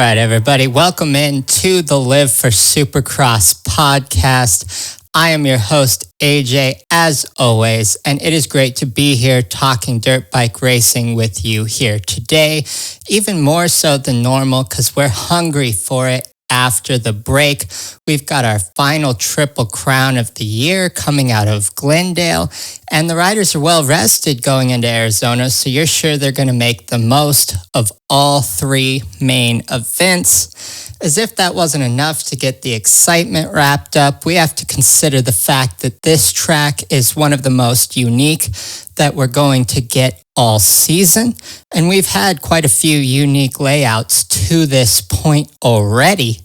right, everybody. Welcome in to the Live for Supercross podcast. I am your host, AJ, as always, and it is great to be here talking dirt bike racing with you here today, even more so than normal because we're hungry for it. After the break, we've got our final Triple Crown of the year coming out of Glendale, and the riders are well rested going into Arizona, so you're sure they're going to make the most of all three main events. As if that wasn't enough to get the excitement wrapped up, we have to consider the fact that this track is one of the most unique that we're going to get all season. And we've had quite a few unique layouts to this point already.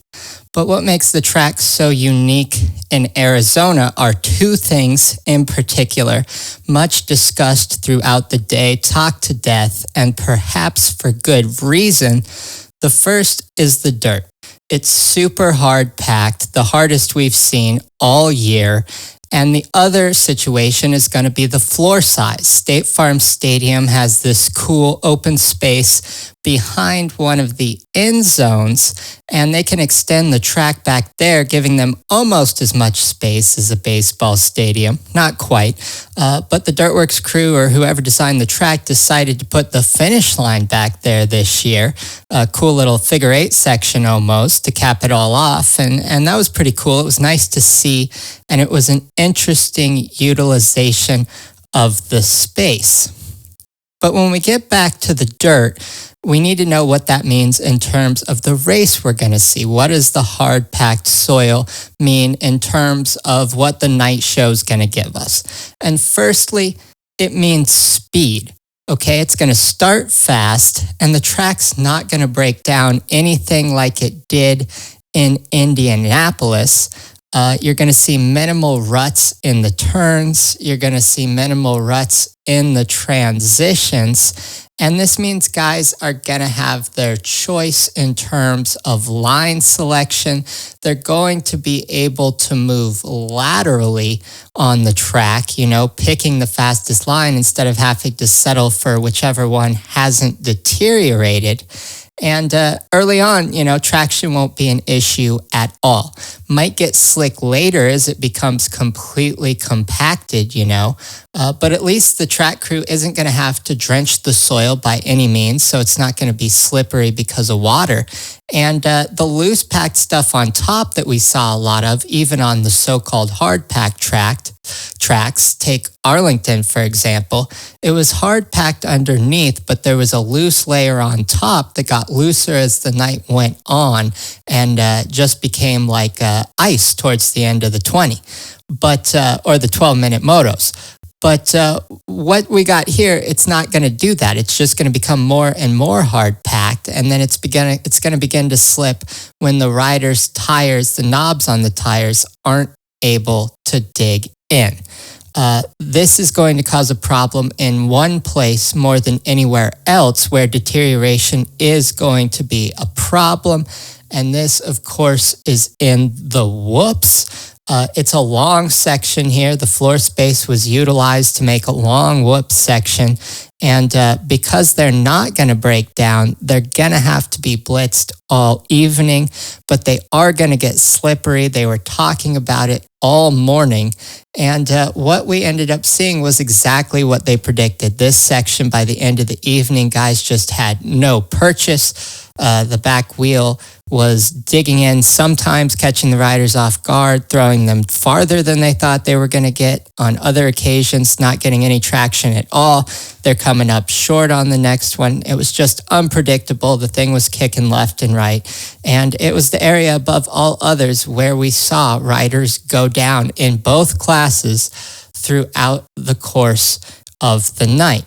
But what makes the track so unique in Arizona are two things in particular, much discussed throughout the day, talked to death, and perhaps for good reason. The first is the dirt. It's super hard packed, the hardest we've seen all year. And the other situation is going to be the floor size. State Farm Stadium has this cool open space behind one of the end zones, and they can extend the track back there, giving them almost as much space as a baseball stadium. Not quite, but the Dirtworks crew or whoever designed the track decided to put the finish line back there this year. A cool little figure eight section almost to cap it all off, and that was pretty cool. It was nice to see, and it was an interesting utilization of the space. But when we get back to the dirt, we need to know what that means in terms of the race we're going to see. What does the hard packed soil mean in terms of what the night show is going to give us? And firstly, it means speed. Okay, it's going to start fast, and the track's not going to break down anything like it did in Indianapolis. You're going to see minimal ruts in the turns. You're going to see minimal ruts in the transitions. And this means guys are going to have their choice in terms of line selection. They're going to be able to move laterally on the track, picking the fastest line instead of having to settle for whichever one hasn't deteriorated. And early on, traction won't be an issue at all. Might get slick later as it becomes completely compacted, but at least the track crew isn't going to have to drench the soil by any means, so it's not going to be slippery because of water. And the loose packed stuff on top that we saw a lot of, even on the so-called hard packed tracks, take Arlington, for example, it was hard packed underneath, but there was a loose layer on top that got looser as the night went on and just became like ice towards the end of the 20, or the 12-minute motos. But what we got here, it's not going to do that. It's just going to become more and more hard packed, and then it's going to begin to slip when the rider's tires, the knobs on the tires, aren't able to dig in. This is going to cause a problem in one place more than anywhere else where deterioration is going to be a problem. And this, of course, is in the whoops. It's a long section here. The floor space was utilized to make a long whoop section. And because they're not going to break down, they're going to have to be blitzed all evening, but they are going to get slippery. They were talking about it all morning. And what we ended up seeing was exactly what they predicted. This section, by the end of the evening, guys just had no purchase. The back wheel was digging in, sometimes catching the riders off guard, throwing them farther than they thought they were going to get. On other occasions, not getting any traction at all. They're coming up short on the next one. It was just unpredictable. The thing was kicking left and right. And it was the area above all others where we saw riders go down in both classes throughout the course of the night.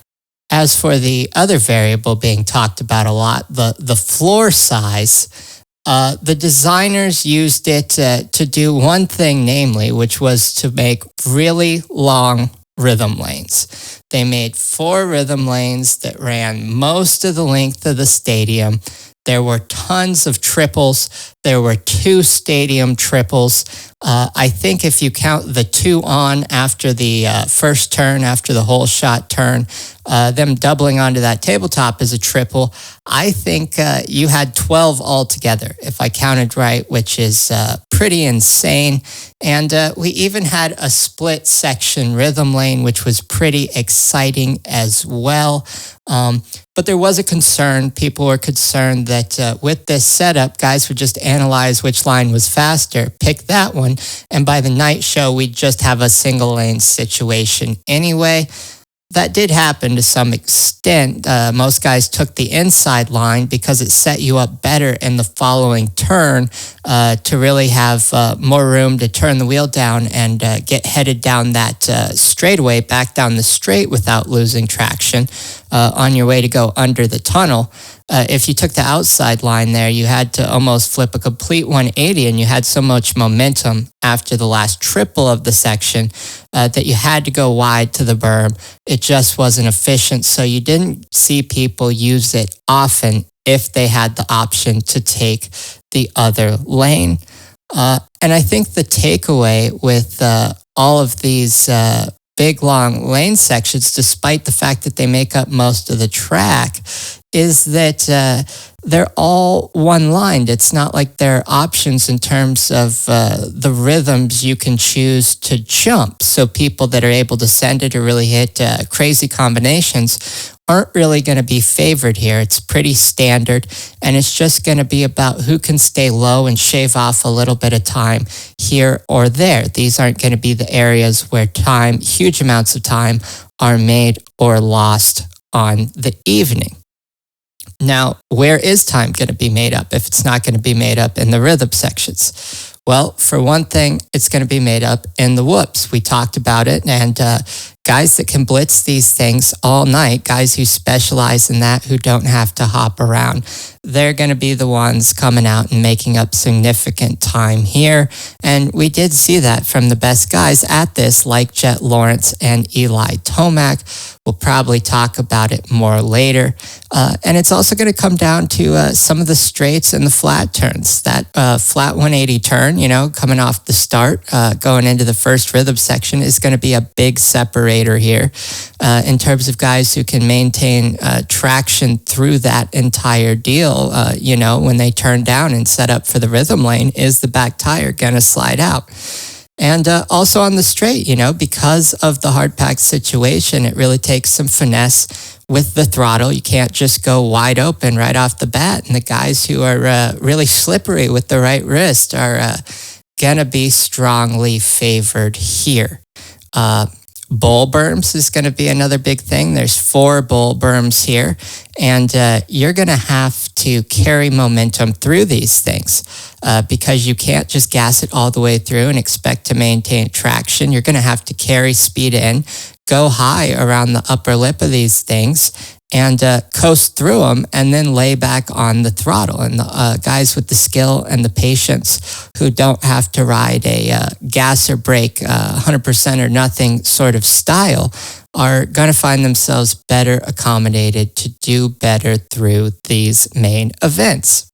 As for the other variable being talked about a lot, the floor size, the designers used it to do one thing, namely, which was to make really long rhythm lanes. They made 4 rhythm lanes that ran most of the length of the stadium. There were tons of triples There were 2 stadium triples. I think if you count the 2 on after the first turn, after the whole shot turn, them doubling onto that tabletop is a triple. I think you had 12 altogether, if I counted right, which is pretty insane. And we even had a split section rhythm lane, which was pretty exciting as well. But there was a concern. People were concerned that with this setup, guys would just analyze which line was faster, pick that one, and by the night show, we'd just have a single lane situation anyway. That did happen to some extent. Most guys took the inside line because it set you up better in the following turn to really have more room to turn the wheel down and get headed down that straightaway, back down the straight without losing traction on your way to go under the tunnel. If you took the outside line there, you had to almost flip a complete 180, and you had so much momentum after the last triple of the section that you had to go wide to the berm. It just wasn't efficient, so you didn't see people use it often if they had the option to take the other lane. And I think the takeaway with all of these big, long lane sections, despite the fact that they make up most of the track, is that they're all one-lined. It's not like there are options in terms of the rhythms you can choose to jump. So people that are able to send it or really hit crazy combinations aren't really going to be favored here. It's pretty standard, and it's just going to be about who can stay low and shave off a little bit of time here or there. These aren't going to be the areas where huge amounts of time, are made or lost on the evening. Now, where is time going to be made up if it's not going to be made up in the rhythm sections? Well, for one thing, it's going to be made up in the whoops. We talked about it, and guys that can blitz these things all night, guys who specialize in that, who don't have to hop around, they're going to be the ones coming out and making up significant time here. And we did see that from the best guys at this, like Jett Lawrence and Eli Tomac. We'll probably talk about it more later. And it's also going to come down to some of the straights and the flat turns. That flat 180 turn, coming off the start, going into the first rhythm section is going to be a big separator here in terms of guys who can maintain traction through that entire deal. When they turn down and set up for the rhythm lane, is the back tire going to slide out? And also on the straight, because of the hard pack situation, it really takes some finesse with the throttle. You can't just go wide open right off the bat. And the guys who are really slippery with the right wrist are going to be strongly favored here. Bull berms is going to be another big thing. There's 4 bull berms here, and you're going to have to carry momentum through these things because you can't just gas it all the way through and expect to maintain traction. You're going to have to carry speed in, go high around the upper lip of these things, and coast through them, and then lay back on the throttle. And the guys with the skill and the patience who don't have to ride a gas or brake 100% or nothing sort of style are going to find themselves better accommodated to do better through these main events.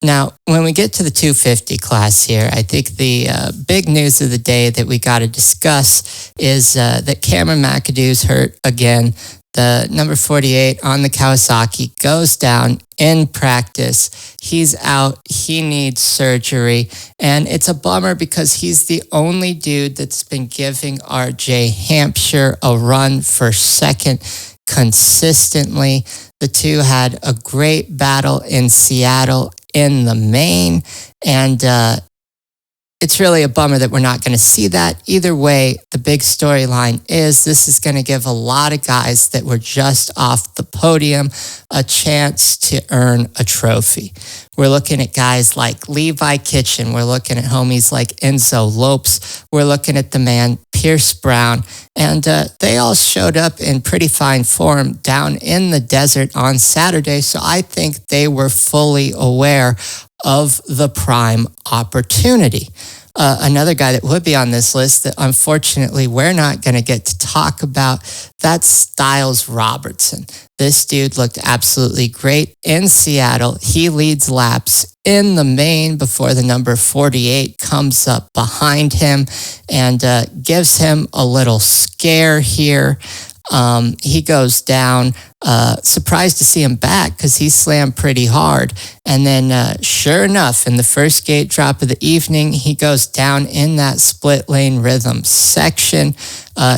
Now, when we get to the 250 class here, I think the big news of the day that we got to discuss is that Cameron McAdoo's hurt again. The number 48 on the Kawasaki goes down in practice. He's out. He needs surgery. And it's a bummer because he's the only dude that's been giving RJ Hampshire a run for second consistently. The two had a great battle in Seattle in the main, and it's really a bummer that we're not going to see that. Either way, the big storyline is this is going to give a lot of guys that were just off the podium a chance to earn a trophy. We're looking at guys like Levi Kitchen. We're looking at homies like Enzo Lopes. We're looking at the man Pierce Brown. And they all showed up in pretty fine form down in the desert on Saturday. So I think they were fully aware of the prime opportunity. Another guy that would be on this list that unfortunately we're not going to get to talk about, that's Styles Robertson. This dude looked absolutely great in Seattle. He leads laps in the main before the number 48 comes up behind him and gives him a little scare here. He goes down, surprised to see him back because he slammed pretty hard. And then sure enough, in the first gate drop of the evening, he goes down in that split lane rhythm section.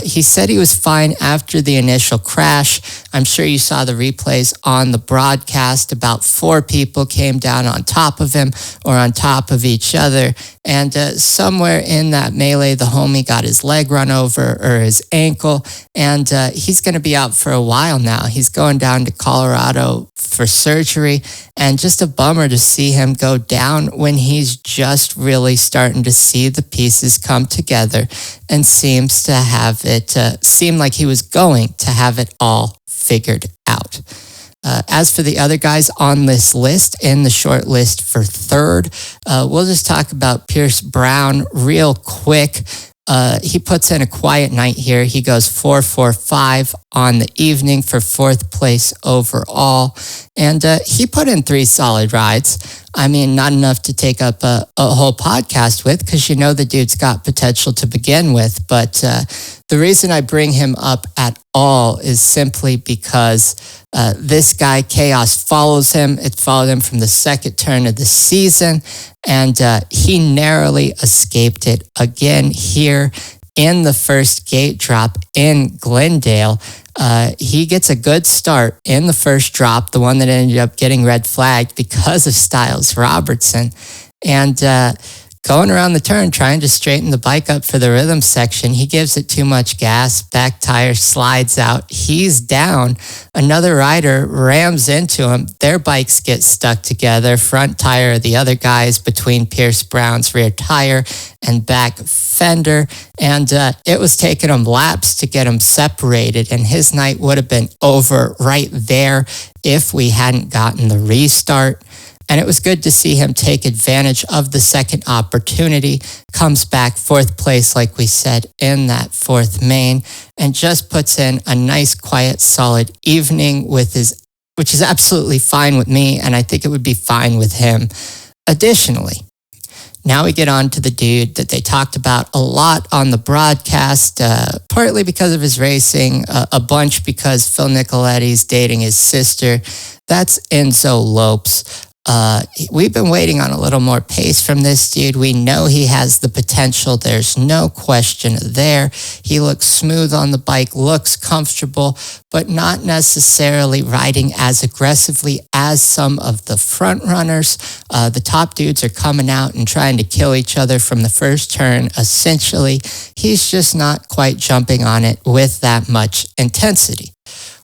He said he was fine after the initial crash. I'm sure you saw the replays on the broadcast. About 4 people came down on top of him or on top of each other. And somewhere in that melee, the homie got his leg run over or his ankle. And he's going to be out for a while now. He's going down to Colorado for surgery. And just a bummer to see him go down when he's just really starting to see the pieces come together and seems to have it seem like he was going to have it all figured out. As for the other guys on this list, in the short list for third, we'll just talk about Pierce Brown real quick. He puts in a quiet night here. He goes 4.45 on the evening for 4th place overall. And he put in 3 solid rides. I mean, not enough to take up a whole podcast with because you know the dude's got potential to begin with. But the reason I bring him up at all is simply because this guy, Chaos, follows him. It followed him from the second turn of the season. And he narrowly escaped it again here in the first gate drop in Glendale. He gets a good start in the first drop, the one that ended up getting red flagged because of Styles Robertson. And going around the turn, trying to straighten the bike up for the rhythm section, he gives it too much gas. Back tire slides out. He's down. Another rider rams into him. Their bikes get stuck together. Front tire of the other guys between Pierce Brown's rear tire and back fender. And it was taking him laps to get him separated. And his night would have been over right there if we hadn't gotten the restart. And it was good to see him take advantage of the second opportunity, comes back 4th place, like we said, in that 4th main, and just puts in a nice, quiet, solid evening with his, which is absolutely fine with me, and I think it would be fine with him. Additionally, now we get on to the dude that they talked about a lot on the broadcast, partly because of his racing, a bunch because Phil Nicoletti's dating his sister. That's Enzo Lopes. We've been waiting on a little more pace from this dude. We know he has the potential. There's no question there. He looks smooth on the bike, looks comfortable, but not necessarily riding as aggressively as some of the front runners. The top dudes are coming out and trying to kill each other from the first turn. Essentially, he's just not quite jumping on it with that much intensity.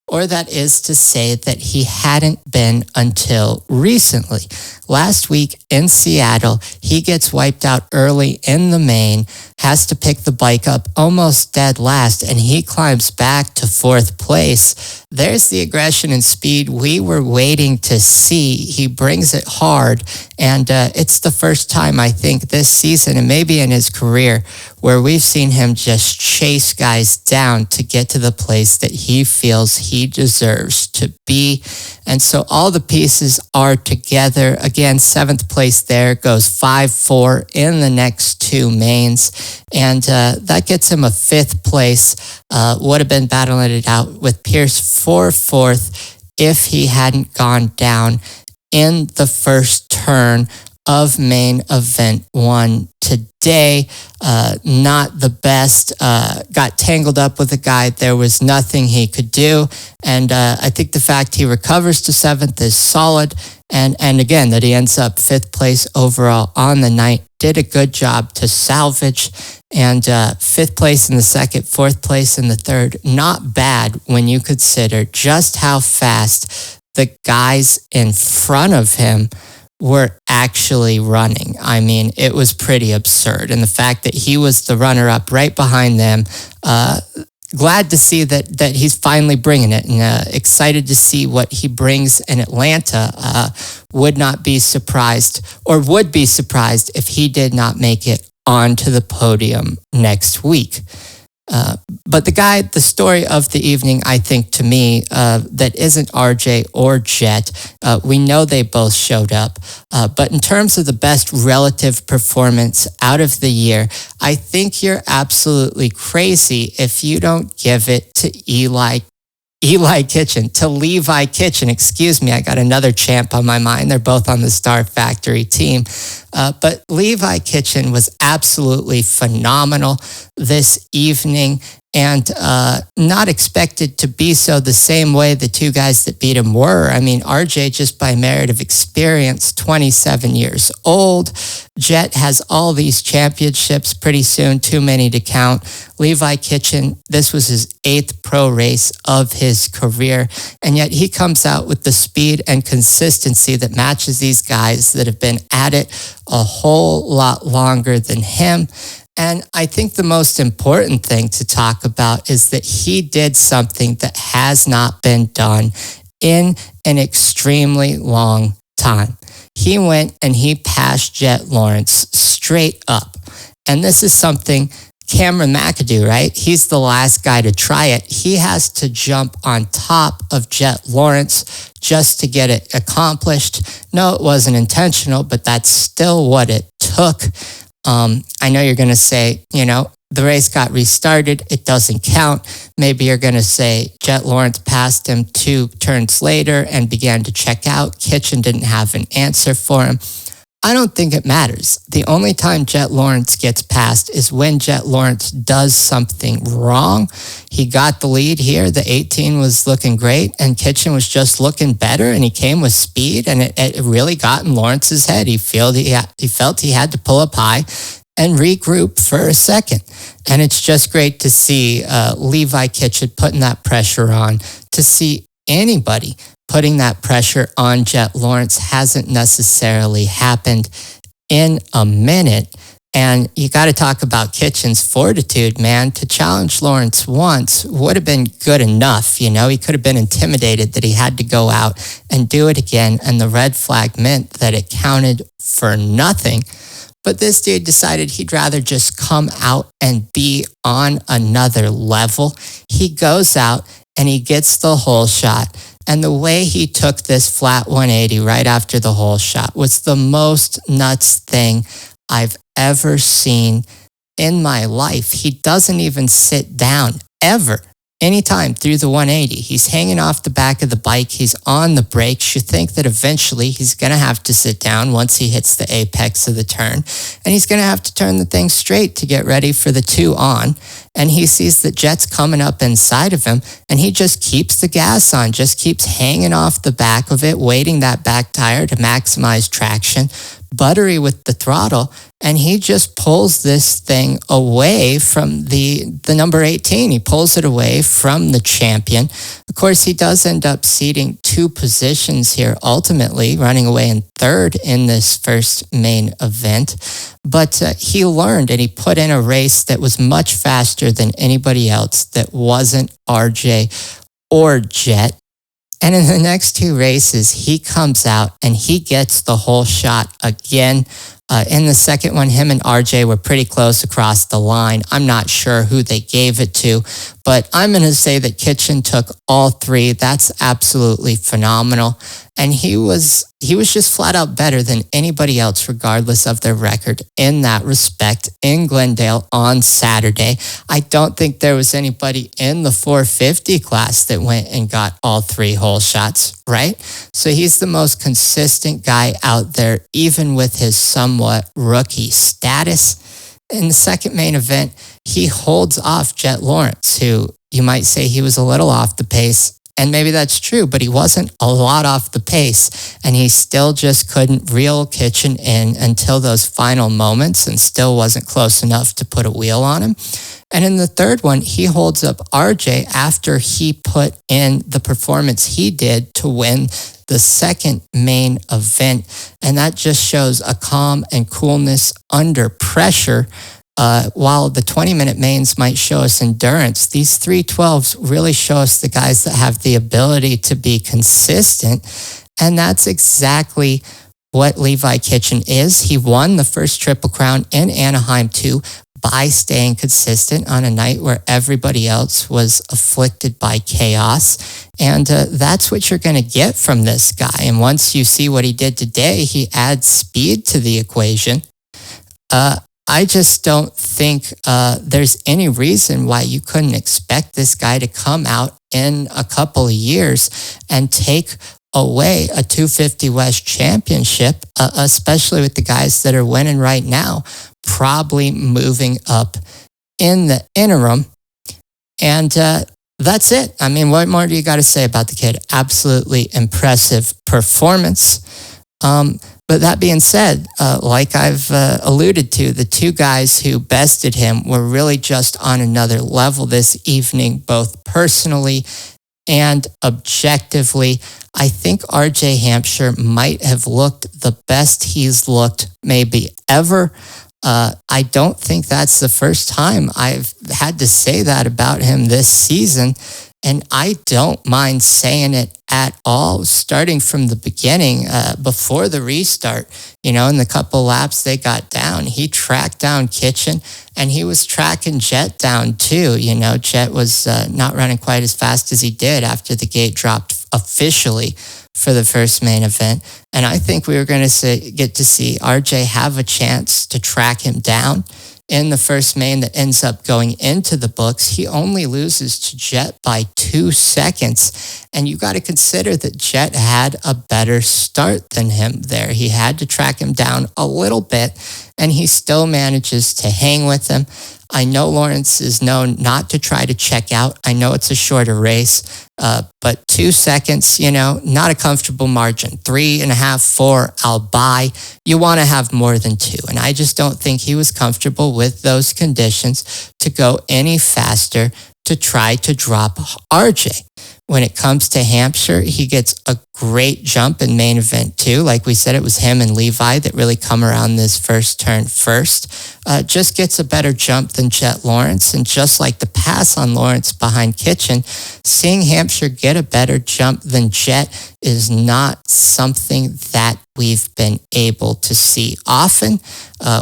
Or that is to say that he hadn't been until recently. Last week in Seattle, he gets wiped out early in the main, has to pick the bike up almost dead last, and he climbs back to 4th place. There's the aggression and speed we were waiting to see. He brings it hard, and it's the first time, I think, this season, and maybe in his career, where we've seen him just chase guys down to get to the place that he feels he deserves to be. And so all the pieces are together. Again, 7th place there, goes 5-4 in the next 2 mains. And that gets him a 5th place. Would have been battling it out with Pierce for 4th if he hadn't gone down in the first turn of main event 1 today. Not the best. Got tangled up with a guy. There was nothing he could do. And I think the fact he recovers to 7th is solid. And again, that he ends up 5th place overall on the night. Did a good job to salvage. And 5th place in the second, 4th place in the third. Not bad when you consider just how fast the guys in front of him were actually running. I mean, it was pretty absurd. And the fact that he was the runner-up right behind them, glad to see that he's finally bringing it, and excited to see what he brings in Atlanta. Would not be surprised, or would be surprised if he did not make it onto the podium next week. But the story of the evening, I think, to me, that isn't RJ or Jett. We know they both showed up. But in terms of the best relative performance out of the year, I think you're absolutely crazy if you don't give it to Levi Kitchen, excuse me. I got another champ on my mind. They're both on the Star Factory team. But Levi Kitchen was absolutely phenomenal this evening and not expected to be so the same way the two guys that beat him were. I mean, RJ, just by merit of experience, 27 years old. Jett has all these championships pretty soon, too many to count. Levi Kitchen, this was his 8th pro race of his career, and yet he comes out with the speed and consistency that matches these guys that have been at it a whole lot longer than him. And I think the most important thing to talk about is that he did something that has not been done in an extremely long time. He went and he passed Jett Lawrence straight up. And this is something Cameron McAdoo, right? He's the last guy to try it. He has to jump on top of Jett Lawrence just to get it accomplished. No, it wasn't intentional, but that's still what it took. I know you're going to say, the race got restarted. It doesn't count. Maybe you're going to say Jett Lawrence passed him 2 turns later and began to check out. Kitchen didn't have an answer for him. I don't think it matters. The only time Jett Lawrence gets passed is when Jett Lawrence does something wrong. He got the lead here. The 18 was looking great, and Kitchen was just looking better, and he came with speed, and it really got in Lawrence's head. He felt he had to pull up high and regroup for a second. And it's just great to see Levi Kitchen putting that pressure on, to see anybody putting that pressure on Jett Lawrence hasn't necessarily happened in a minute. And you got to talk about Kitchen's fortitude, man. To challenge Lawrence once would have been good enough. He could have been intimidated that he had to go out and do it again. And the red flag meant that it counted for nothing. But this dude decided he'd rather just come out and be on another level. He goes out and he gets the whole shot. And the way he took this flat 180 right after the whole shot was the most nuts thing I've ever seen in my life. He doesn't even sit down ever. Anytime through the 180, he's hanging off the back of the bike. He's on the brakes. You think that eventually he's going to have to sit down once he hits the apex of the turn. And he's going to have to turn the thing straight to get ready for the 2 on. And he sees that Jett's coming up inside of him, and he just keeps the gas on, just keeps hanging off the back of it, waiting that back tire to maximize traction, buttery with the throttle, and he just pulls this thing away from the number 18. He pulls it away from the champion. Of course, he does end up ceding 2 positions here, ultimately running away in 3rd in this first main event. But he learned, and he put in a race that was much faster than anybody else that wasn't RJ or Jett. And in the next 2 races, he comes out and he gets the whole shot again. In the second one, him and RJ were pretty close across the line. I'm not sure who they gave it to, but I'm going to say that Kitchen took all 3. That's absolutely phenomenal. And he was just flat out better than anybody else, regardless of their record in that respect in Glendale on Saturday. I don't think there was anybody in the 450 class that went and got all 3 whole shots, right? So he's the most consistent guy out there, even with his somewhat rookie status. In the second main event, he holds off Jett Lawrence, who you might say he was a little off the pace. And maybe that's true, but he wasn't a lot off the pace, and he still just couldn't reel Kitchen in until those final moments and still wasn't close enough to put a wheel on him. And in the third one, he holds up RJ after he put in the performance he did to win the second main event. And that just shows a calm and coolness under pressure. While the 20-minute mains might show us endurance, these 312s really show us the guys that have the ability to be consistent. And that's exactly what Levi Kitchen is. He won the first Triple Crown in Anaheim too by staying consistent on a night where everybody else was afflicted by chaos. And that's what you're going to get from this guy. And once you see what he did today, he adds speed to the equation. I just don't think there's any reason why you couldn't expect this guy to come out in a couple of years and take away a 250 West championship, especially with the guys that are winning right now, probably moving up in the interim. And that's it. I mean, what more do you got to say about the kid? Absolutely impressive performance. But that being said, like I've alluded to, the two guys who bested him were really just on another level this evening, both personally and objectively. I think RJ Hampshire might have looked the best he's looked maybe ever. I don't think that's the first time I've had to say that about him this season. And I don't mind saying it at all, starting from the beginning, before the restart. You know, in the couple laps they got down, he tracked down Kitchen, and he was tracking Jett down too. You know, Jett was not running quite as fast as he did after the gate dropped officially for the first main event. And I think we were going to get to see RJ have a chance to track him down in the first main that ends up going into the books. He only loses to Jett by 2 seconds. And you got to consider that Jett had a better start than him there. He had to track him down a little bit, and he still manages to hang with him. I know Lawrence is known not to try to check out. I know it's a shorter race, but 2 seconds, you know, not a comfortable margin. 3.5, 4, I'll buy. You want to have more than 2. And I just don't think he was comfortable with those conditions to go any faster to try to drop RJ. When it comes to Hampshire, he gets a great jump in main event too. Like we said, it was him and Levi that really come around this first turn first. Just gets a better jump than Jett Lawrence. And just like the pass on Lawrence behind Kitchen, seeing Hampshire get a better jump than Jett is not something that we've been able to see often.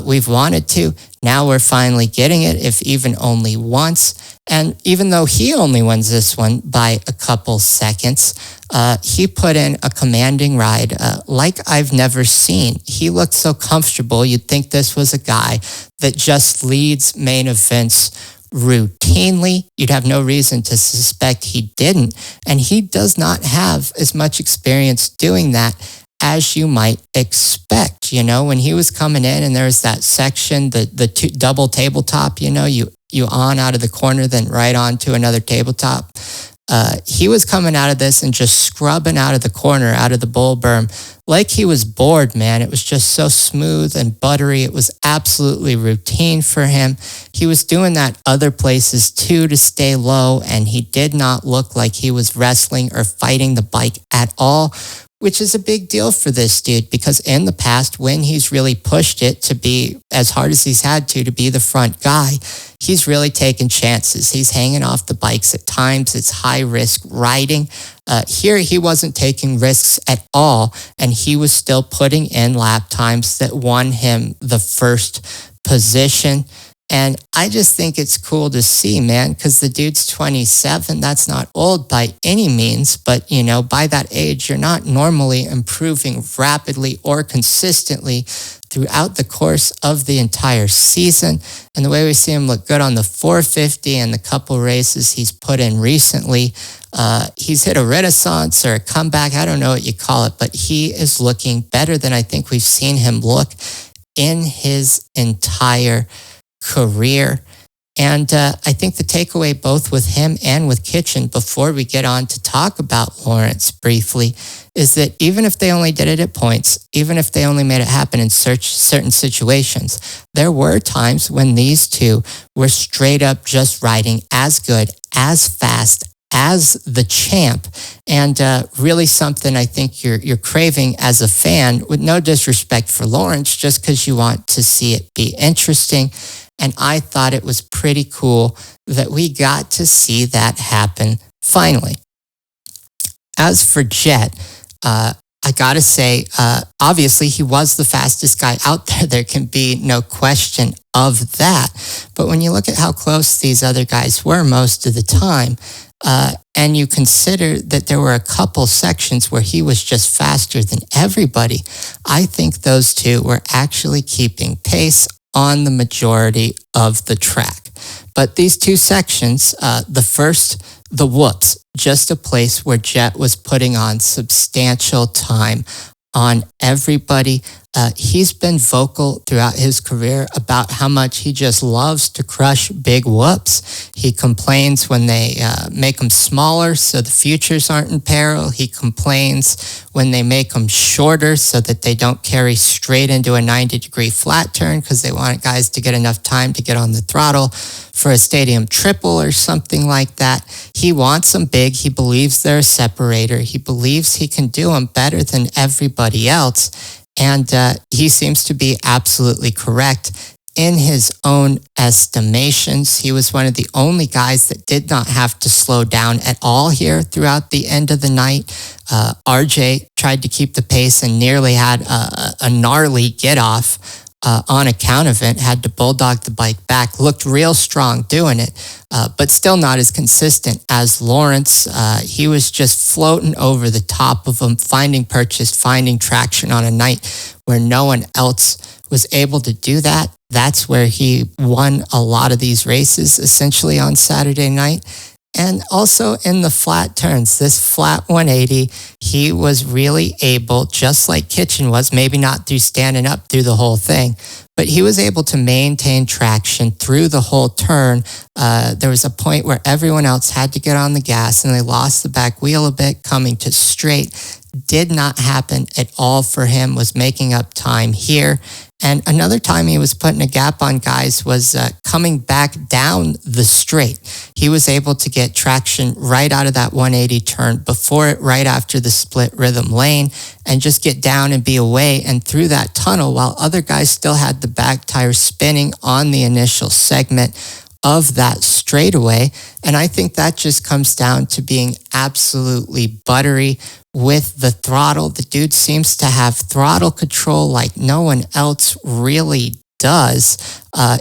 We've wanted to. Now we're finally getting it, if even only once. And even though he only wins this one by a couple seconds, he put in a commanding ride like I've never seen. He looked so comfortable. You'd think this was a guy that just leads main events routinely. You'd have no reason to suspect he didn't. And he does not have as much experience doing that as you might expect. You know, when he was coming in and there was that section, the double tabletop, you know, you on out of the corner, then right on to another tabletop. He was coming out of this and just scrubbing out of the corner, out of the bull berm, like he was bored, man. It was just so smooth and buttery. It was absolutely routine for him. He was doing that other places too to stay low, and he did not look like he was wrestling or fighting the bike at all, which is a big deal for this dude, because in the past, when he's really pushed it to be as hard as he's had to be the front guy, he's really taken chances. He's hanging off the bikes at times. It's high risk riding. Here, he wasn't taking risks at all, and he was still putting in lap times that won him the first position. And I just think it's cool to see, man, because the dude's 27. That's not old by any means, but, you know, by that age, you're not normally improving rapidly or consistently throughout the course of the entire season. And the way we see him look good on the 450 and the couple races he's put in recently, he's hit a renaissance or a comeback. I don't know what you call it, but he is looking better than I think we've seen him look in his entire career. And I think the takeaway both with him and with Kitchen, before we get on to talk about Lawrence briefly, is that even if they only did it at points, even if they only made it happen in certain situations, there were times when these two were straight up just riding as good, as fast as the champ. And really something I think you're craving as a fan, with no disrespect for Lawrence, just because you want to see it be interesting. And I thought it was pretty cool that we got to see that happen finally. As for Jett, I gotta say, obviously he was the fastest guy out there. There can be no question of that. But when you look at how close these other guys were most of the time, and you consider that there were a couple sections where he was just faster than everybody, I think those two were actually keeping pace on the majority of the track. But these two sections, the first, the whoops, just a place where Jett was putting on substantial time on everybody. He's been vocal throughout his career about how much he just loves to crush big whoops. He complains when they make them smaller so the futures aren't in peril. He complains when they make them shorter so that they don't carry straight into a 90-degree flat turn because they want guys to get enough time to get on the throttle for a stadium triple or something like that. He wants them big. He believes they're a separator. He believes he can do them better than everybody else. And he seems to be absolutely correct in his own estimations. He was one of the only guys that did not have to slow down at all here throughout the end of the night. RJ tried to keep the pace and nearly had a gnarly get off on account of it, had to bulldog the bike back, looked real strong doing it, but still not as consistent as Lawrence. He was just floating over the top of them, finding purchase, finding traction on a night where no one else was able to do that. That's where he won a lot of these races, essentially on Saturday night. And also in the flat turns, this flat 180, he was really able, just like Kitchen was, maybe not through standing up through the whole thing, but he was able to maintain traction through the whole turn. There was a point where everyone else had to get on the gas and they lost the back wheel a bit coming to straight. Did not happen at all for him, was making up time here. And another time he was putting a gap on guys was coming back down the straight. He was able to get traction right out of that 180 turn before it, right after the split rhythm lane, and just get down and be away and through that tunnel while other guys still had the back tire spinning on the initial segment of that straightaway. And I think that just comes down to being absolutely buttery with the throttle. The dude seems to have throttle control like no one else really does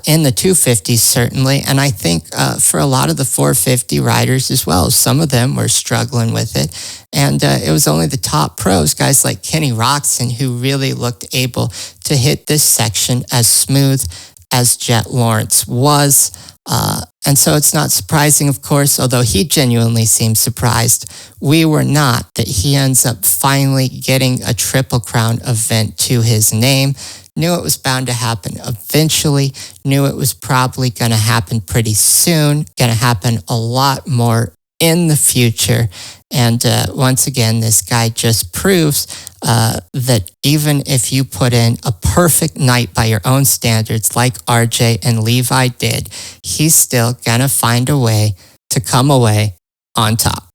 in the 250s, certainly. And I think for a lot of the 450 riders as well, some of them were struggling with it. And it was only the top pros, guys like Kenny Roxon, who really looked able to hit this section as smooth as Jett Lawrence was. And so it's not surprising, of course, although he genuinely seemed surprised, we were not, that he ends up finally getting a Triple Crown event to his name. Knew it was bound to happen eventually, knew it was probably going to happen pretty soon, going to happen a lot more in the future. And once again, this guy just proves that even if you put in a perfect night by your own standards, like RJ and Levi did, he's still gonna find a way to come away on top.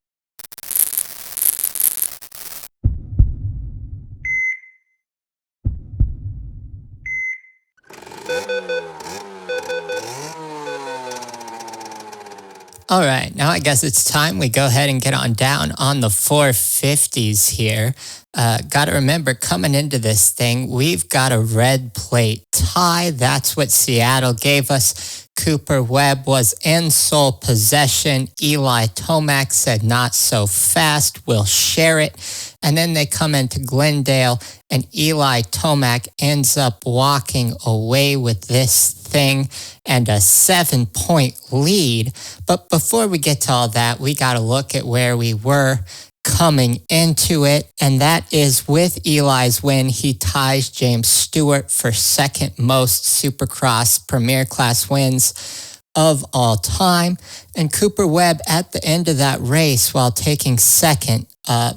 All right, now I guess it's time we go ahead and get on down on the 450s here. Got to remember, coming into this thing, we've got a red plate tie. That's what Seattle gave us. Cooper Webb was in sole possession. Eli Tomac said, not so fast, we'll share it. And then they come into Glendale, and Eli Tomac ends up walking away with this thing and a 7-point lead. But before we get to all that, we got to look at where we were coming into it, and that is with Eli's win, he ties James Stewart for second most Supercross Premier Class wins of all time. And Cooper Webb at the end of that race, while taking second,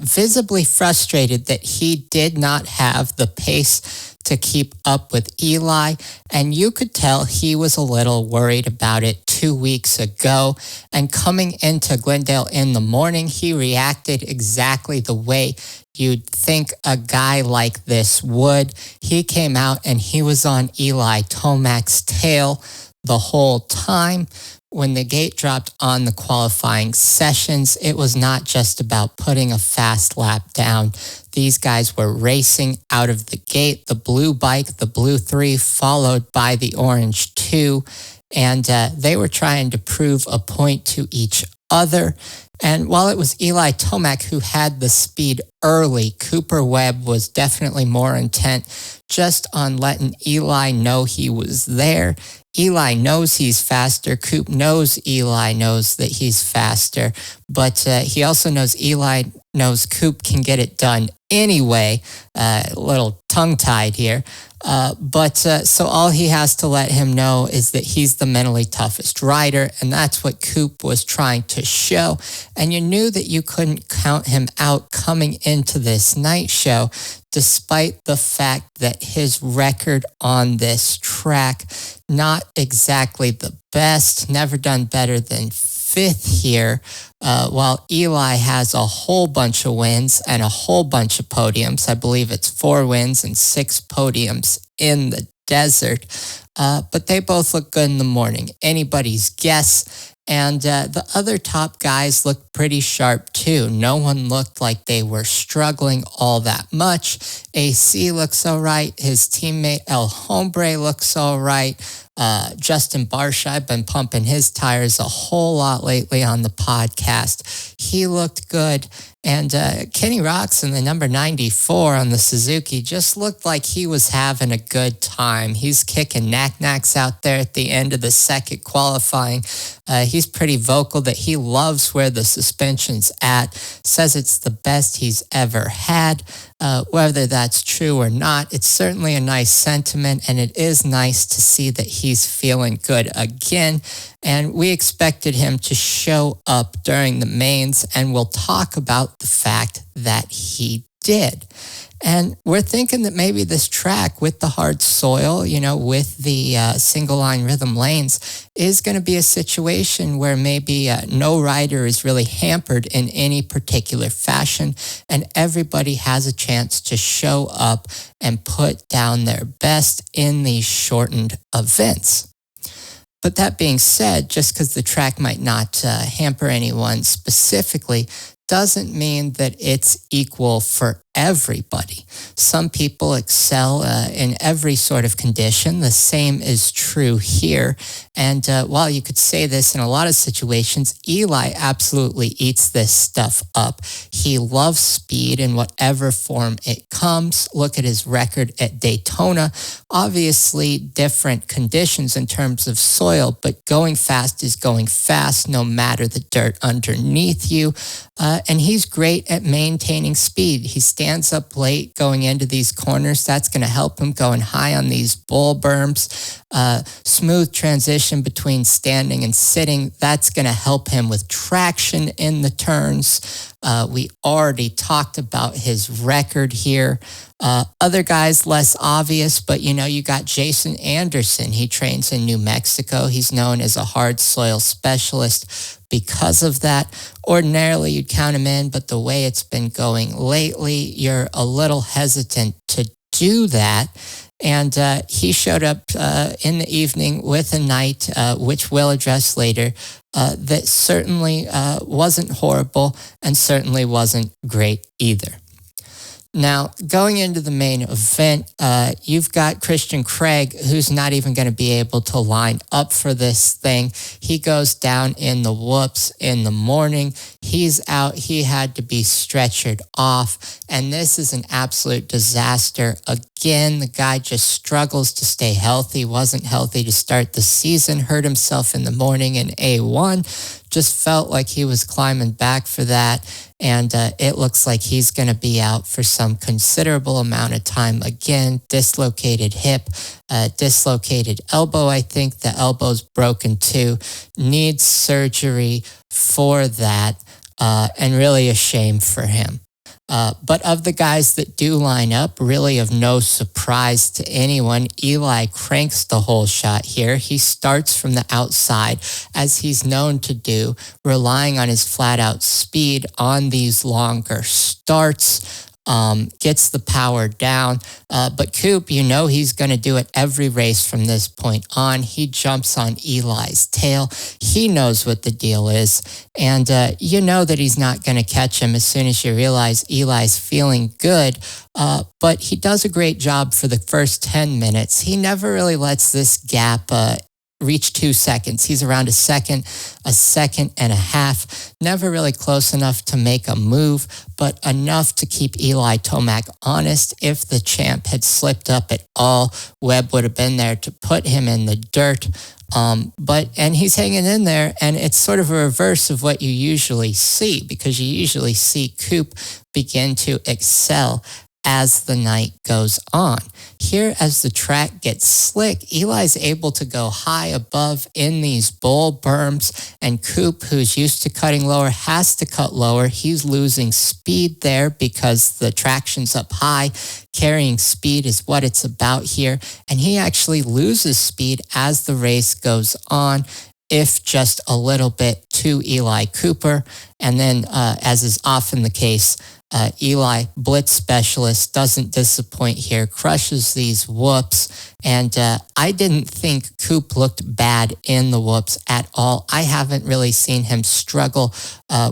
visibly frustrated that he did not have the pace to keep up with Eli, and you could tell he was a little worried about it 2 weeks ago. And coming into Glendale in the morning, he reacted exactly the way you'd think a guy like this would. He came out and he was on Eli Tomac's tail the whole time, when the gate dropped on the qualifying sessions, it was not just about putting a fast lap down. These guys were racing out of the gate. The blue bike, the blue 3, followed by the orange 2. And they were trying to prove a point to each other. And while it was Eli Tomac who had the speed early, Cooper Webb was definitely more intent just on letting Eli know he was there. Eli knows he's faster. Coop knows Eli knows that he's faster. But he also knows Eli knows Coop can get it done anyway. A little tongue-tied here. So all he has to let him know is that he's the mentally toughest rider, and that's what Coop was trying to show. And you knew that you couldn't count him out coming into this night show, despite the fact that his record on this track, not exactly the best, never done better than 5th here, while Eli has a whole bunch of wins and a whole bunch of podiums. I believe it's 4 wins and 6 podiums in the desert. But they both look good in the morning. Anybody's guess. And the other top guys looked pretty sharp too. No one looked like they were struggling all that much. AC looks all right. His teammate El Hombre looks all right. Justin Barcia, I've been pumping his tires a whole lot lately on the podcast. He looked good. And Kenny Rocks in the number 94 on the Suzuki just looked like he was having a good time. He's kicking knack-knacks out there at the end of the second qualifying. He's pretty vocal that he loves where the suspension's at, says it's the best he's ever had. Whether that's true or not, it's certainly a nice sentiment, and it is nice to see that he's feeling good again. And we expected him to show up during the mains, and we'll talk about the fact that he did. And we're thinking that maybe this track with the hard soil, with the single line rhythm lanes, is going to be a situation where maybe no rider is really hampered in any particular fashion, and everybody has a chance to show up and put down their best in these shortened events. But that being said, just because the track might not hamper anyone specifically doesn't mean that it's equal for everybody. Some people excel in every sort of condition. The same is true here. And while you could say this in a lot of situations, Eli absolutely eats this stuff up. He loves speed in whatever form it comes. Look at his record at Daytona. Obviously, different conditions in terms of soil, but going fast is going fast no matter the dirt underneath you. And he's great at maintaining speed. He stands up late going into these corners. That's going to help him going high on these bull berms. Smooth transition between standing and sitting. That's going to help him with traction in the turns. We already talked about his record here. Other guys, less obvious, but you got Jason Anderson. He trains in New Mexico. He's known as a hard soil specialist because of that. Ordinarily, you'd count him in, but the way it's been going lately, you're a little hesitant to do that. And he showed up in the evening with a night, which we'll address later, that certainly wasn't horrible and certainly wasn't great either. Now, going into the main event, you've got Christian Craig, who's not even going to be able to line up for this thing. He goes down in the whoops in the morning. He's out. He had to be stretchered off, and this is an absolute disaster. Again, the guy just struggles to stay healthy, wasn't healthy to start the season, hurt himself in the morning in A1, just felt like he was climbing back for that. And it looks like he's going to be out for some considerable amount of time again. Dislocated hip, dislocated elbow. I think the elbow's broken too. Needs surgery for that, and really a shame for him. But of the guys that do line up, really of no surprise to anyone, Eli cranks the whole shot here. He starts from the outside, as he's known to do, relying on his flat-out speed on these longer starts. gets the power down. But Coop, you know he's going to do it every race from this point on. He jumps on Eli's tail. He knows what the deal is. And you know that he's not going to catch him as soon as you realize Eli's feeling good. But he does a great job for the first 10 minutes. He never really lets this gap reach 2 seconds. He's around a second and a half. Never really close enough to make a move, but enough to keep Eli Tomac honest. If the champ had slipped up at all, Webb would have been there to put him in the dirt. And he's hanging in there, and it's sort of a reverse of what you usually see, because you usually see Coop begin to excel as the night goes on. Here, as the track gets slick, Eli's able to go high above in these bowl berms, and Coop, who's used to cutting lower, has to cut lower. He's losing speed there because the traction's up high. Carrying speed is what it's about here, and he actually loses speed as the race goes on, if just a little bit, to Eli Cooper. And then, as is often the case, Eli, blitz specialist, doesn't disappoint here, crushes these whoops. And I didn't think Coop looked bad in the whoops at all. I haven't really seen him struggle,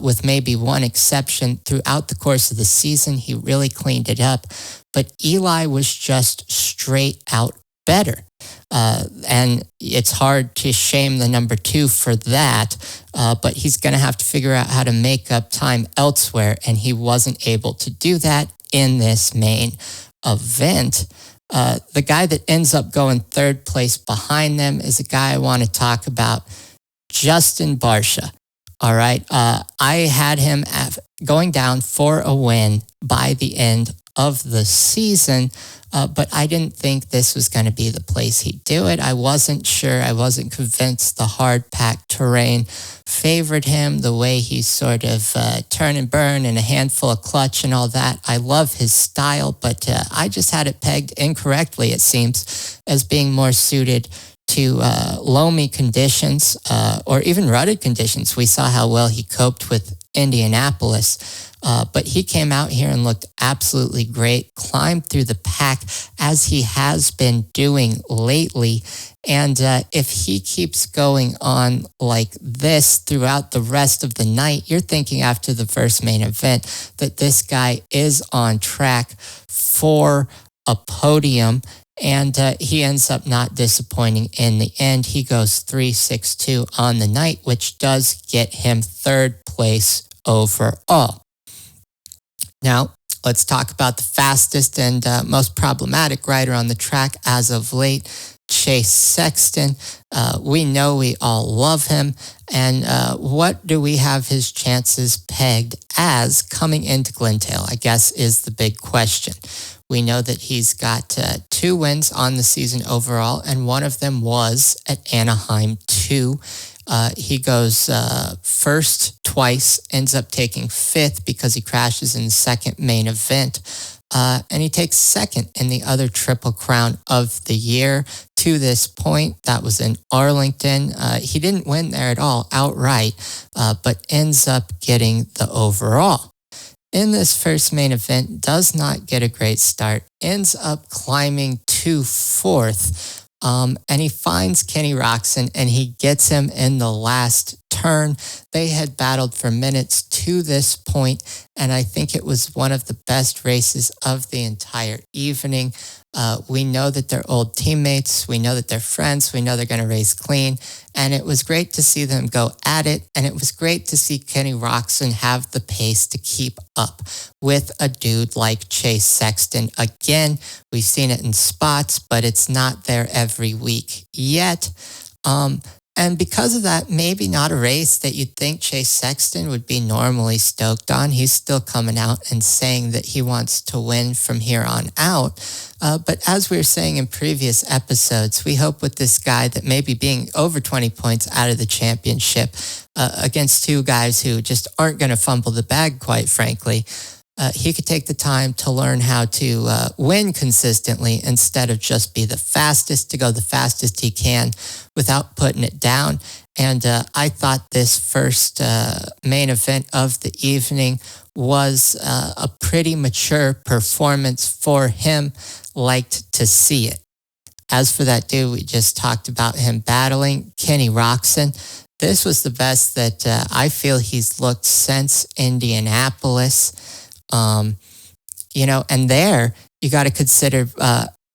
with maybe one exception throughout the course of the season. He really cleaned it up. But Eli was just straight out better. And it's hard to shame the number 2 for that, but he's going to have to figure out how to make up time elsewhere, and he wasn't able to do that in this main event. The guy that ends up going third place behind them is a guy I want to talk about, Justin Barcia. All right. I had him going down for a win by the end of the season, but I didn't think this was going to be the place he'd do it. I wasn't sure. I wasn't convinced the hard-packed terrain favored him, the way he sort of turn and burn and a handful of clutch and all that. I love his style, but I just had it pegged incorrectly, it seems, as being more suited to loamy conditions or even rutted conditions. We saw how well he coped with Indianapolis. But he came out here and looked absolutely great, climbed through the pack as he has been doing lately. And if he keeps going on like this throughout the rest of the night, you're thinking after the first main event that this guy is on track for a podium. And he ends up not disappointing in the end. He goes 3.62 on the night, which does get him third place overall. Now, let's talk about the fastest and most problematic rider on the track as of late, Chase Sexton. We know we all love him. And what do we have his chances pegged as coming into Glendale, I guess, is the big question. We know that he's got 2 wins on the season overall, and one of them was at Anaheim 2. He goes first twice, ends up taking 5th because he crashes in the second main event. And he takes 2nd in the other Triple Crown of the year to this point. That was in Arlington. He didn't win there at all outright, but ends up getting the overall. In this first main event, does not get a great start, ends up climbing to 4th. And he finds Kenny Roczen and he gets him in the last turn. They had battled for minutes to this point, and I think it was one of the best races of the entire evening. We know that they're old teammates. We know that they're friends. We know they're going to race clean. And it was great to see them go at it. And it was great to see Kenny Roczen have the pace to keep up with a dude like Chase Sexton. Again, we've seen it in spots, but it's not there every week yet. And because of that, maybe not a race that you'd think Chase Sexton would be normally stoked on. He's still coming out and saying that he wants to win from here on out. But as we were saying in previous episodes, we hope with this guy that maybe being over 20 points out of the championship against 2 guys who just aren't going to fumble the bag, quite frankly, he could take the time to learn how to win consistently instead of just be the fastest, to go the fastest he can without putting it down. And I thought this first main event of the evening was a pretty mature performance for him. Liked to see it. As for that dude, we just talked about him battling, Kenny Roczen. This was the best that I feel he's looked since Indianapolis. And there you got to consider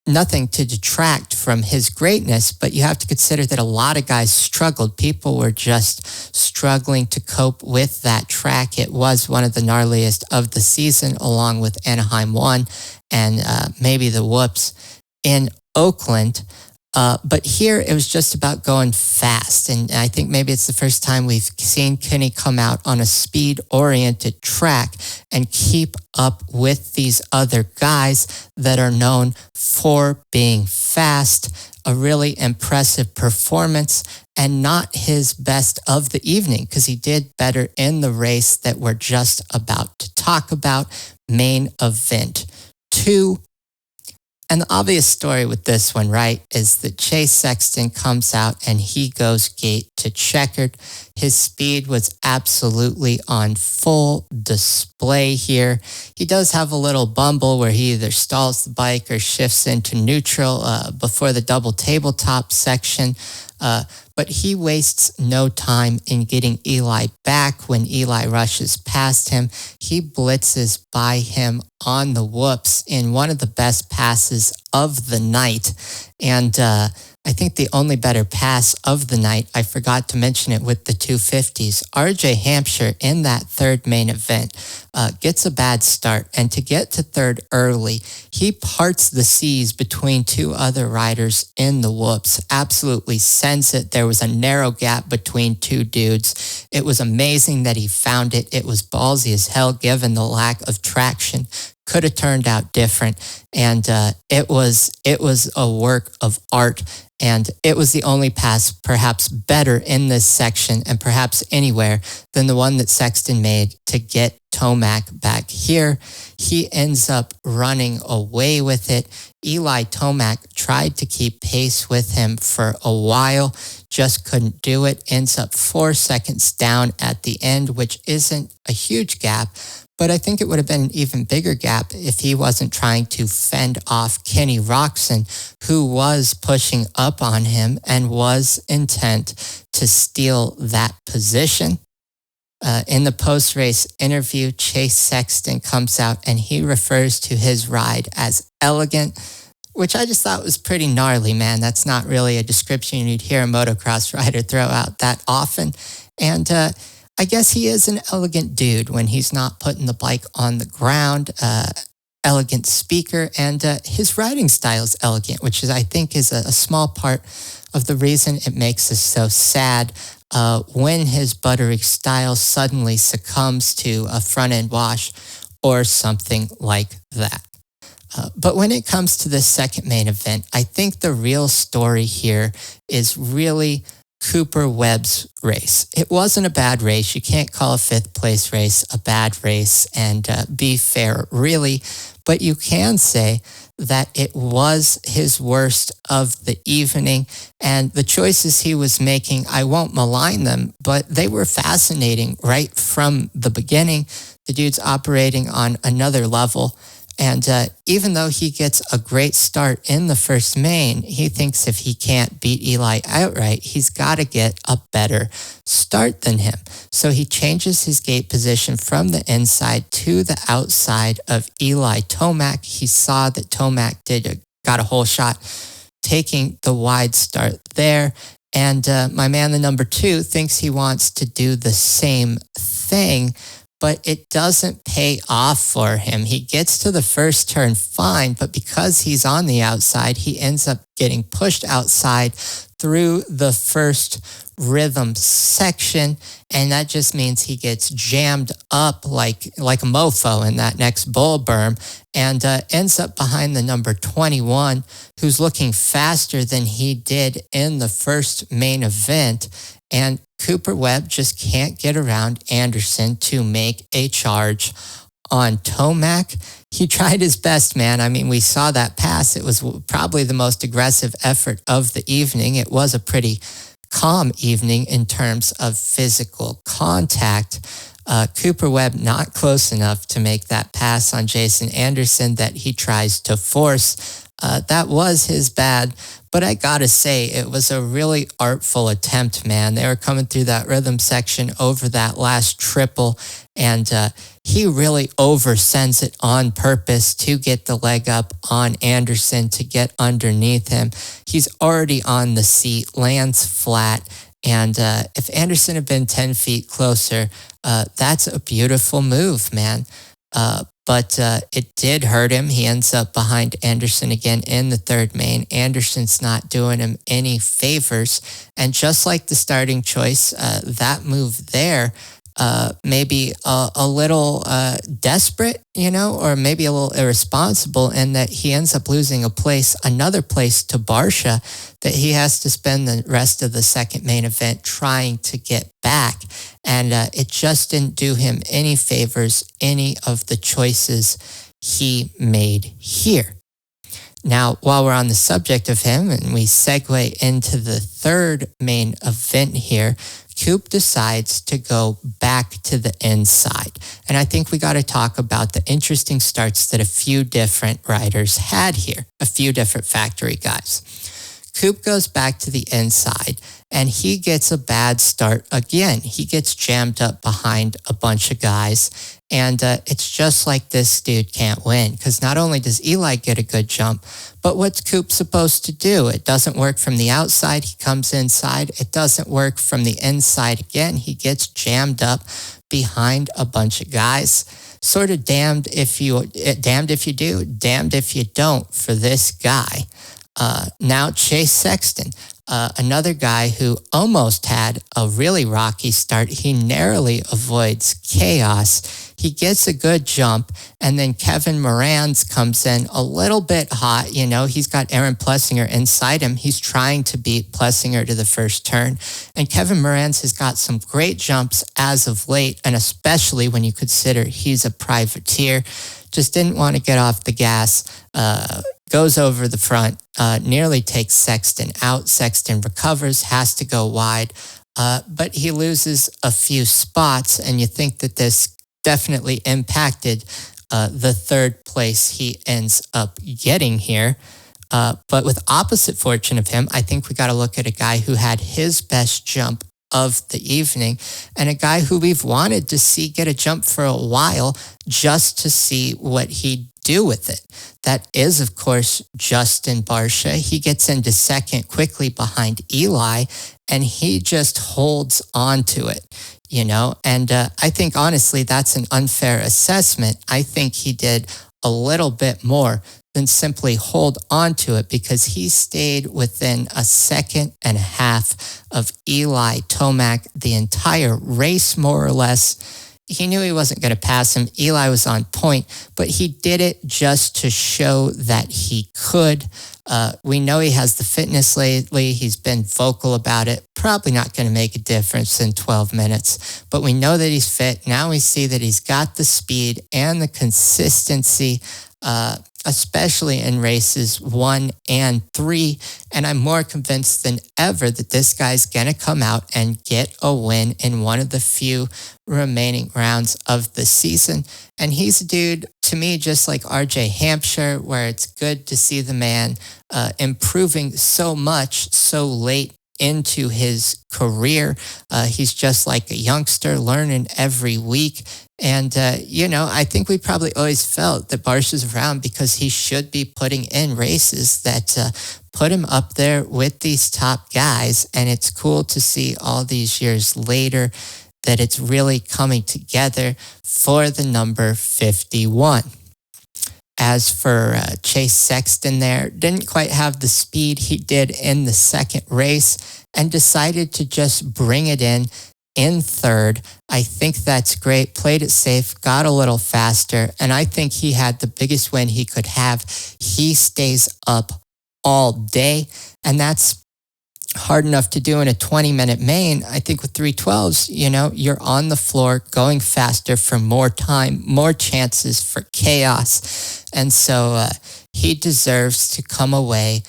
nothing to detract from his greatness, but you have to consider that a lot of guys struggled. People were just struggling to cope with that track. It was one of the gnarliest of the season, along with Anaheim 1 and maybe the whoops in Oakland. But here it was just about going fast. And I think maybe it's the first time we've seen Kenny come out on a speed-oriented track and keep up with these other guys that are known for being fast. A really impressive performance and not his best of the evening, because he did better in the race that we're just about to talk about, main event 2. And the obvious story with this one, right, is that Chase Sexton comes out and he goes gate to checkered. His speed was absolutely on full display here. He does have a little bumble where he either stalls the bike or shifts into neutral before the double tabletop section. But he wastes no time in getting Eli back. When Eli rushes past him, he blitzes by him on the whoops in one of the best passes of the night. And I think the only better pass of the night, I forgot to mention it with the 250s. RJ Hampshire in that third main event gets a bad start. And to get to third early, he parts the seas between two other riders in the whoops. Absolutely sends it. There was a narrow gap between two dudes. It was amazing that he found it. It was ballsy as hell given the lack of traction. Could have turned out different. And it was a work of art. And it was the only pass perhaps better in this section and perhaps anywhere than the one that Sexton made to get Tomac back here. He ends up running away with it. Eli Tomac tried to keep pace with him for a while, just couldn't do it. Ends up 4 seconds down at the end, which isn't a huge gap. But I think it would have been an even bigger gap if he wasn't trying to fend off Kenny Roczen, who was pushing up on him and was intent to steal that position. In the post-race interview, Chase Sexton comes out and he refers to his ride as elegant, which I just thought was pretty gnarly, man. That's not really a description you'd hear a motocross rider throw out that often. And I guess he is an elegant dude when he's not putting the bike on the ground. Elegant speaker, and his riding style is elegant, which is, I think, is a small part of the reason it makes us so sad when his buttery style suddenly succumbs to a front-end wash or something like that. But when it comes to the second main event, I think the real story here is really Cooper Webb's race. It wasn't a bad race. You can't call a fifth place race a bad race and be fair, really. But you can say that it was his worst of the evening. And the choices he was making, I won't malign them, but they were fascinating right from the beginning. The dude's operating on another level. And even though he gets a great start in the first main, he thinks if he can't beat Eli outright, he's got to get a better start than him. So he changes his gate position from the inside to the outside of Eli Tomac. He saw that Tomac got a whole shot taking the wide start there. And my man, the number 2, thinks he wants to do the same thing, but it doesn't pay off for him. He gets to the first turn fine, but because he's on the outside, he ends up getting pushed outside through the first rhythm section, and that just means he gets jammed up like a mofo in that next bull berm, and ends up behind the number 21, who's looking faster than he did in the first main event. And Cooper Webb just can't get around Anderson to make a charge on Tomac. He tried his best, man. I mean, we saw that pass. It was probably the most aggressive effort of the evening. It was a pretty calm evening in terms of physical contact. Cooper Webb not close enough to make that pass on Jason Anderson that he tries to force. That was his bad, but I gotta say, it was a really artful attempt, man. They were coming through that rhythm section over that last triple, and he really oversends it on purpose to get the leg up on Anderson, to get underneath him. He's already on the seat, lands flat, and if Anderson had been 10 feet closer, that's a beautiful move, man. But it did hurt him. He ends up behind Anderson again in the third main. Anderson's not doing him any favors. And just like the starting choice, that move there, maybe a little desperate, or maybe a little irresponsible, in that he ends up losing another place to Barcia, that he has to spend the rest of the second main event trying to get back. And it just didn't do him any favors, any of the choices he made here. Now, while we're on the subject of him and we segue into the third main event here, Coop decides to go back to the inside. And I think we got to talk about the interesting starts that a few different riders had here, a few different factory guys. Coop goes back to the inside and he gets a bad start again. He gets jammed up behind a bunch of guys, and it's just like this dude can't win, because not only does Eli get a good jump, but what's Coop supposed to do? It doesn't work from the outside. He comes inside. It doesn't work from the inside again. He gets jammed up behind a bunch of guys. Sort of damned if you do, damned if you don't for this guy. Now Chase Sexton, another guy who almost had a really rocky start. He narrowly avoids chaos. He gets a good jump, and then Kevin Moranz comes in a little bit hot. He's got Aaron Plessinger inside him. He's trying to beat Plessinger to the first turn, and Kevin Moranz has got some great jumps as of late, and especially when you consider he's a privateer. Just didn't want to get off the gas. Goes over the front, nearly takes Sexton out. Sexton recovers, has to go wide, but he loses a few spots, and you think that this definitely impacted the third place he ends up getting here. But with opposite fortune of him, I think we got to look at a guy who had his best jump of the evening, and a guy who we've wanted to see get a jump for a while, just to see what he'd do with it. That is, of course, Justin Barcia. He gets into second quickly behind Eli, and he just holds on to it, and I think, honestly, that's an unfair assessment. I think he did a little bit more than simply hold on to it, because he stayed within a second and a half of Eli Tomac the entire race, more or less. He knew he wasn't going to pass him. Eli was on point, but he did it just to show that he could. We know he has the fitness lately. He's been vocal about it. Probably not going to make a difference in 12 minutes, but we know that he's fit. Now we see that he's got the speed and the consistency, especially in races 1 and 3. And I'm more convinced than ever that this guy's going to come out and get a win in one of the few remaining rounds of the season. And he's a dude, to me, just like RJ Hampshire, where it's good to see the man improving so much so late into his career. He's just like a youngster, learning every week. And, I think we probably always felt that Barcia's around because he should be putting in races that put him up there with these top guys. And it's cool to see all these years later that it's really coming together for the number 51. As for Chase Sexton there, didn't quite have the speed he did in the second race and decided to just bring it in third. I think that's great. Played it safe, got a little faster, and I think he had the biggest win he could have. He stays up all day, and that's hard enough to do in a 20-minute main. I think with 312s, you're on the floor going faster for more time, more chances for chaos. And so he deserves to come away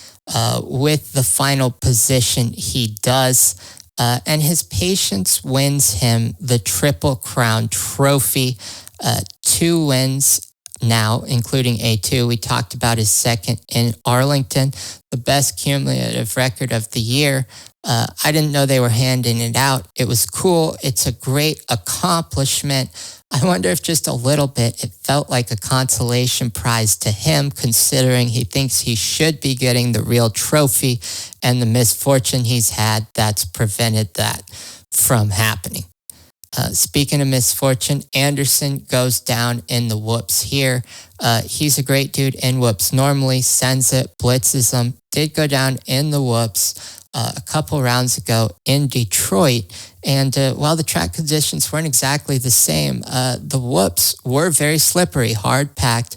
with the final position he does. And his patience wins him the Triple Crown Trophy. 2 wins now, including A2. We talked about his second in Arlington, the best cumulative record of the year. I didn't know they were handing it out. It was cool. It's a great accomplishment. I wonder if just a little bit it felt like a consolation prize to him, considering he thinks he should be getting the real trophy, and the misfortune he's had that's prevented that from happening. Speaking of misfortune, Anderson goes down in the whoops here. He's a great dude in whoops. Normally sends it, blitzes them. Did go down in the whoops a couple rounds ago in Detroit. And while the track conditions weren't exactly the same, the whoops were very slippery, hard packed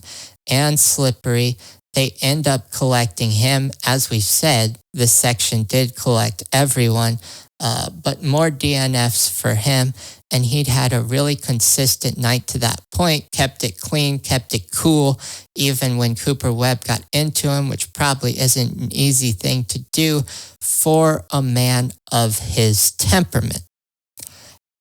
and slippery. They end up collecting him. As we've said, this section did collect everyone, but more DNFs for him. And he'd had a really consistent night to that point, kept it clean, kept it cool, even when Cooper Webb got into him, which probably isn't an easy thing to do for a man of his temperament.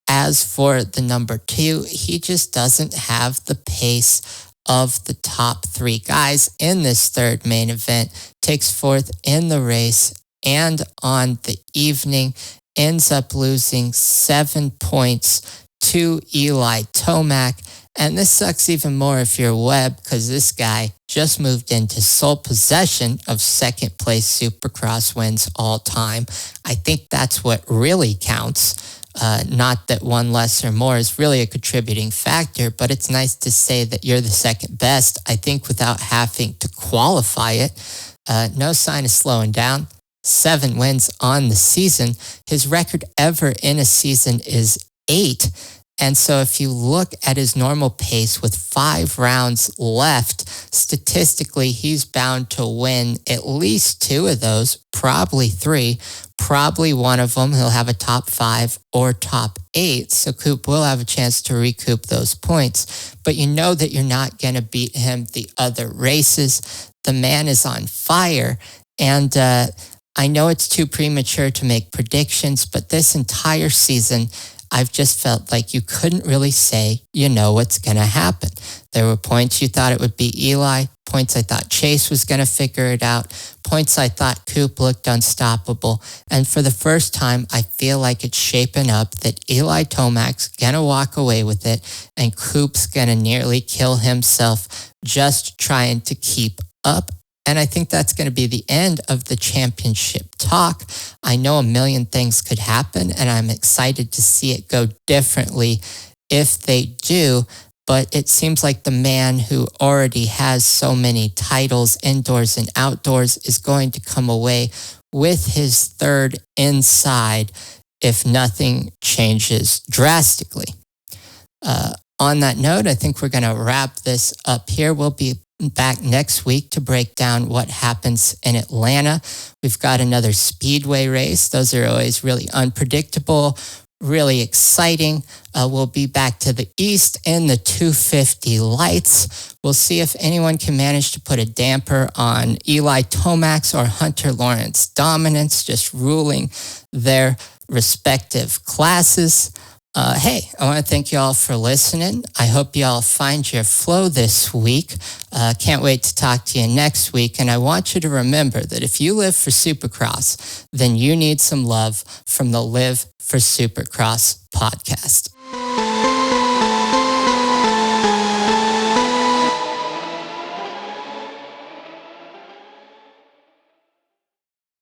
As for the number 2, he just doesn't have the pace of the top 3 guys in this third main event. Takes 4th in the race and on the evening, ends up losing 7 points to Eli Tomac. And this sucks even more if you're Webb, because this guy just moved into sole possession of second place Supercross wins all time. I think that's what really counts. Not that one less or more is really a contributing factor, but it's nice to say that you're the second best, I think, without having to qualify it. No sign of slowing down. 7 wins on the season. His record ever in a season is 8. And so if you look at his normal pace with 5 rounds left, statistically, he's bound to win at least 2 of those, probably 3. Probably one of them, he'll have a top 5 or top 8. So Coop will have a chance to recoup those points. But you know that you're not going to beat him the other races. The man is on fire. And I know it's too premature to make predictions, but this entire season, I've just felt like you couldn't really say you know what's going to happen. There were points you thought it would be Eli, points I thought Chase was going to figure it out, points I thought Coop looked unstoppable. And for the first time, I feel like it's shaping up that Eli Tomac's going to walk away with it and Coop's going to nearly kill himself just trying to keep up. And I think that's going to be the end of the championship talk. I know a million things could happen, and I'm excited to see it go differently if they do. But it seems like the man who already has so many titles indoors and outdoors is going to come away with his third inside if nothing changes drastically. On that note, I think we're going to wrap this up here. We'll be back next week to break down what happens in Atlanta. We've got another speedway race. Those are always really unpredictable, really exciting. We'll be back to the east in the 250 lights. We'll see if anyone can manage to put a damper on Eli Tomac's or Hunter Lawrence dominance, just ruling their respective classes. Hey, I want to thank you all for listening. I hope you all find your flow this week. Can't wait to talk to you next week. And I want you to remember that if you live for Supercross, then you need some love from the Live for Supercross podcast.